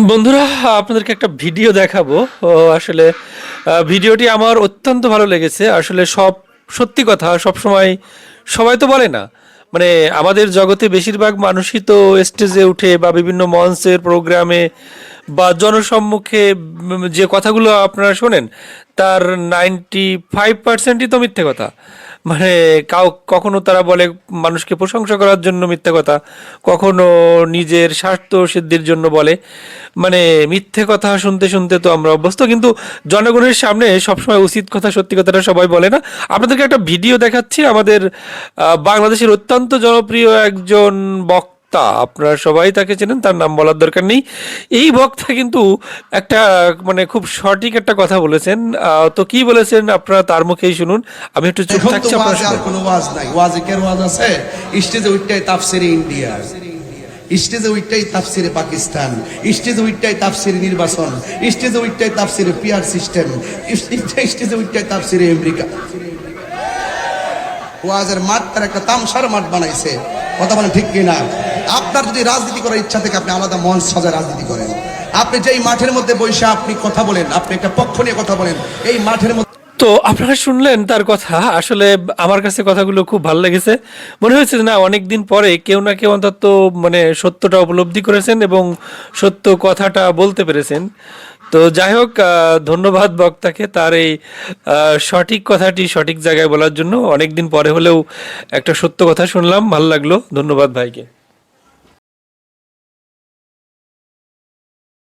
বন্ধুরা, আপনাদেরকে একটা ভিডিও দেখাবো। আসলে ভিডিওটি আমার অত্যন্ত ভালো লেগেছে। আসলে সত্যি কথা সবসময় সবাই তো বলে না। মানে আমাদের জগতে বেশিরভাগ মানুষই তো স্টেজে উঠে বা বিভিন্ন মঞ্চের প্রোগ্রামে বা জনসম্মুখে যে কথাগুলো আপনারা শোনেন তার 95%ই তো মিথ্যে কথা। মানে কখনো তারা বলে মানুষকে প্রশংসা করার জন্য মিথ্যে কথা, কখনো নিজের স্বার্থ সিদ্ধির জন্য বলে। মানে মিথ্যে কথা শুনতে শুনতে তো আমরা অভ্যস্ত, কিন্তু জনগণের সামনে সবসময় উচিত কথা সত্যি কথাটা সবাই বলে না। আপনাদেরকে একটা ভিডিও দেখাচ্ছি। আমাদের বাংলাদেশের অত্যন্ত জনপ্রিয় একজন বক্তা, আপনারা সবাই তাকে চেনেন, তার নাম বলার দরকার নেই। এই বক্তা কিন্তু একটা মানে খুব সঠিক একটা কথা বলেছেন। তো কি বলেছেন আপনারা তার মুখেই শুনুন। আমি একটু চুপ এখন তো থাকছি, আপনারা ওয়াজে আর শুনুন। কোনো ওয়াজ নাই, ওয়াজে কের ওয়াজ আছে? স্টেজে উইটাই তাফসিরে ইন্ডিয়া, স্টেজে উইটাই তাফসিরে পাকিস্তান, স্টেজে উইটাই তাফসিরে নির্বাচন, স্টেজে উইটাই তাফসিরে পিআর সিস্টেম, স্টেজে উইটাই তাফসিরে আমেরিকা। ওয়াজের মাঠ তার একটা তামসার মাঠ বানাইছে। কথা বলেন ঠিক কিনা? আপনার যদি রাজনীতি করার ইচ্ছা থেকে আপনি আলাদা মঞ্চ সাজায় রাজনীতি করেন। আপনি যেই মাঠের মধ্যে বসে আপনি কথা বলেন, আপনি একটা পক্ষ নিয়ে কথা বলেন, এই মাঠের মধ্যে। তো আপনারা শুনলেন তার কথা। আসলে আমার কাছে কথাগুলো খুব ভালো লেগেছে। মনে হয়েছে যে না, অনেকদিন পরে কেউ না কেউ অন্তত মানে সত্যটা উপলব্ধি করেছেন এবং সত্য কথাটা বলতে পেরেছেন। তো যাই হোক, ধন্যবাদ বক্তাকে তার এই সঠিক কথাটি সঠিক জায়গায় বলার জন্য। অনেকদিন পরে হলেও একটা সত্য কথা শুনলাম, ভালো লাগলো। ধন্যবাদ ভাইকে।